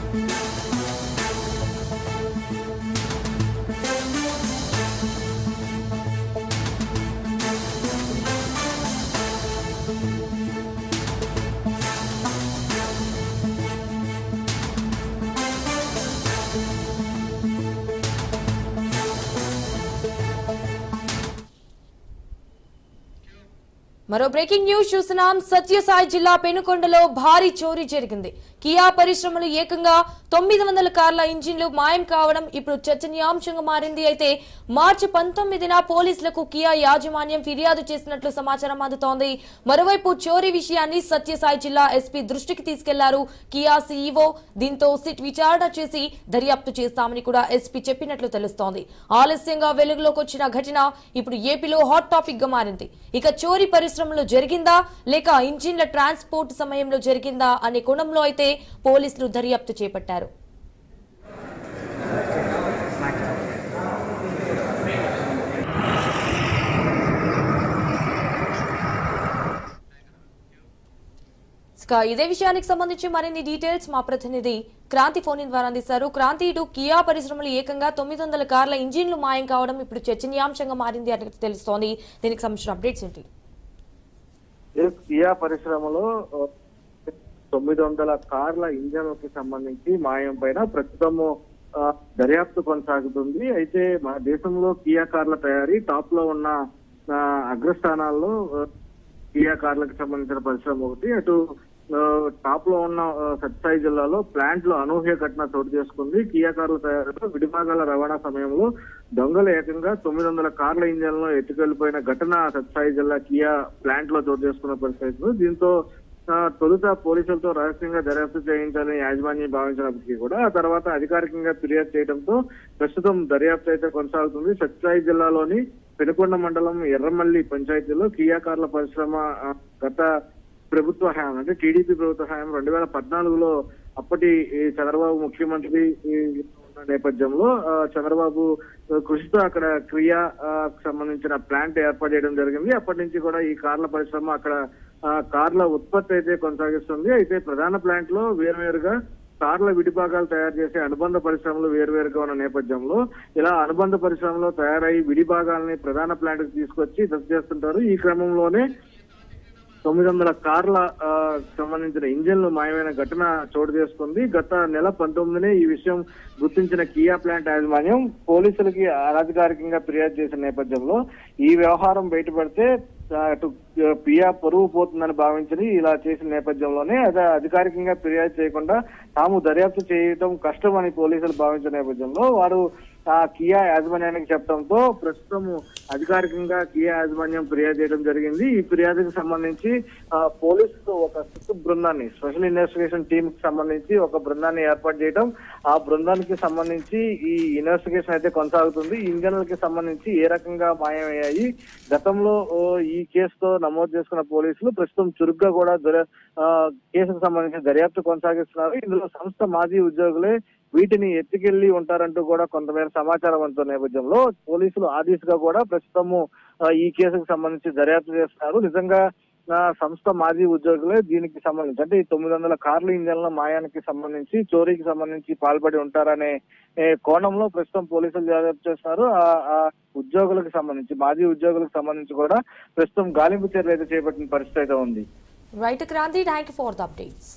మరో breaking news చూస్తున్నాం. సత్యసాయి జిల్లా పెనుకొండలో భారీ చోరీ జరిగింది. కియా పరిశ్రమలు ఏకంగా 900 కార్ల ఇంజిన్లు మాయం కావడం ఇప్పుడు చర్చనీయాంశంగా మారింది. అయితే మార్చి 19న పోలీసులకు కియా యాజమాన్యం ఫిర్యాదు చేసినట్లు సమాచారం అందుతోంది. మరోవైపు చోరీ విషయాన్ని సత్యసాయి జిల్లా ఎస్పీ దృష్టికి తీసుకెళ్లారు కియా సీఈఓ. దీంతో సిట్ విచారణ చేసి దర్యాప్తు చేస్తామని కూడా ఎస్పీ చెప్పినట్లు తెలుస్తోంది. ఆలస్యంగా వెలుగులోకి వచ్చిన ఘటన ఇప్పుడు ఏపీలో హాట్ టాపిక్ గా మారింది. ఇక చోరీ పరిశ్రమలో జరిగిందా లేక ఇంజిన్ల ట్రాన్స్పోర్ట్ సమయంలో జరిగిందా అనే కోణంలో అయితే పోలీసులు దర్యాప్తు చేపట్టారు. ఇదే విషయానికి సంబంధించి మరిన్ని డీటెయిల్స్ మా ప్రతినిధి క్రాంతి ఫోన్ ద్వారా అందిస్తారు. క్రాంతి, ఇటు కియా పరిశ్రమలు ఏకంగా 900 కార్ల ఇంజిన్లు మాయం కావడం ఇప్పుడు చర్చనీయాంశంగా మారింది అని తెలుస్తోంది. దీనికి సంబంధించిన అప్డేట్స్ ఏంటి? కియా పరిశ్రమలో 900 కార్ల ఇంజన్లకి సంబంధించి మాయం పైన ప్రస్తుతము దర్యాప్తు కొనసాగుతుంది. అయితే మన దేశంలో కియా కార్ల తయారీ టాప్ లో ఉన్న అగ్రస్థానాల్లో కియా కార్లకు సంబంధించిన పరిశ్రమ ఒకటి. అటు టాప్ లో ఉన్న సత్యసాయి జిల్లాలో ప్లాంట్ లో అనూహ్య ఘటన చోటు చేసుకుంది. కియా కార్ల తయారీలో విడిభాగాల రవాణా సమయంలో దొంగలు ఏకంగా 900 కార్ల ఇంజన్లను ఎత్తుకెళ్లిపోయిన ఘటన సత్యసాయి జిల్లా కియా ప్లాంట్ లో చోటు చేసుకున్న పరిస్థితులు. దీంతో తొలుత పోలీసులతో రహస్యంగా దర్యాప్తు చేయించాలని యాజమాన్యం భావించినప్పటికీ కూడా ఆ తర్వాత అధికారికంగా ఫిర్యాదు చేయడంతో ప్రస్తుతం దర్యాప్తు అయితే కొనసాగుతుంది. సత్యసాయి జిల్లాలోని పెనుకొండ మండలం ఎర్రమల్లి పంచాయతీలో కియా కార్ల పరిశ్రమ గత ప్రభుత్వ హయాం అంటే టీడీపీ ప్రభుత్వ హయాం 2014లో అప్పటి చంద్రబాబు ముఖ్యమంత్రి ఉన్న నేపథ్యంలో చంద్రబాబు కృషితో అక్కడ కియా సంబంధించిన ప్లాంట్ ఏర్పాటు చేయడం జరిగింది. అప్పటి నుంచి కూడా ఈ కార్ల పరిశ్రమ అక్కడ కార్ల ఉత్పత్తి అయితే కొనసాగిస్తుంది. అయితే ప్రధాన ప్లాంట్ లో వేరువేరుగా కార్ల విడిభాగాలు తయారు చేసే అనుబంధ పరిశ్రమలు వేరువేరుగా ఉన్న నేపథ్యంలో ఇలా అనుబంధ పరిశ్రమలో తయారై విడిభాగాలని ప్రధాన ప్లాంట్ కి తీసుకొచ్చి జత చేస్తుంటారు. ఈ క్రమంలోనే 900 కార్ల సంబంధించిన ఇంజన్లు మాయమైన ఘటన చోటు చేసుకుంది. గత నెల 19నే ఈ విషయం గుర్తించిన కియా ప్లాంట్ యాజమాన్యం పోలీసులకి అనధికారికంగా ఫిర్యాదు చేసిన నేపథ్యంలో ఈ వ్యవహారం బయటపడితే అటు కియా పరువు పోతుందని భావించి ఇలా చేసిన నేపథ్యంలోనే అదే అధికారికంగా ఫిర్యాదు చేయకుండా తాము దర్యాప్తు చేయడం కష్టమని పోలీసులు భావించిన నేపథ్యంలో వారు కియా యాజమాన్యానికి చెప్పడంతో ప్రస్తుతం అధికారికంగా కియా యాజమాన్యం ఫిర్యాదు చేయడం జరిగింది. ఈ ఫిర్యాదుకు సంబంధించి పోలీసులు ఒక బృందాన్ని స్పెషల్ ఇన్వెస్టిగేషన్ టీమ్ కి సంబంధించి ఒక బృందాన్ని ఏర్పాటు చేయడం, ఆ బృందానికి సంబంధించి ఈ ఇన్వెస్టిగేషన్ అయితే కొనసాగుతుంది. ఇంజన్లకి సంబంధించి ఏ రకంగా మాయమయ్యాయి, గతంలో ఈ కేసుతో నమోదు చేసుకున్న పోలీసులు ప్రస్తుతం చురుగ్గా కూడా కేసుకు సంబంధించిన దర్యాప్తు కొనసాగిస్తున్నారు. ఇందులో సంస్థ మాజీ ఉద్యోగులే వీటిని ఎత్తుకెళ్లి ఉంటారంటూ కూడా కొంతమేర సమాచారం అందుతున్న నేపథ్యంలో పోలీసులు ఆ దిశగా కూడా ప్రస్తుతము ఈ కేసుకు సంబంధించి దర్యాప్తు చేస్తున్నారు. నిజంగా సంస్థ మాజీ ఉద్యోగులే దీనికి సంబంధించి అంటే ఈ 900 కార్ల ఇంజన్ల మాయానికి సంబంధించి చోరీకి సంబంధించి పాల్పడి ఉంటారనే కోణంలో ప్రస్తుతం పోలీసులు దర్యాప్తు చేస్తున్నారు. ఆ ఉద్యోగులకు సంబంధించి మాజీ ఉద్యోగులకు సంబంధించి కూడా ప్రస్తుతం గాలింపు చర్యలు అయితే చేపట్టిన పరిస్థితి అయితే ఉంది. Right Kranti, thank you for the updates.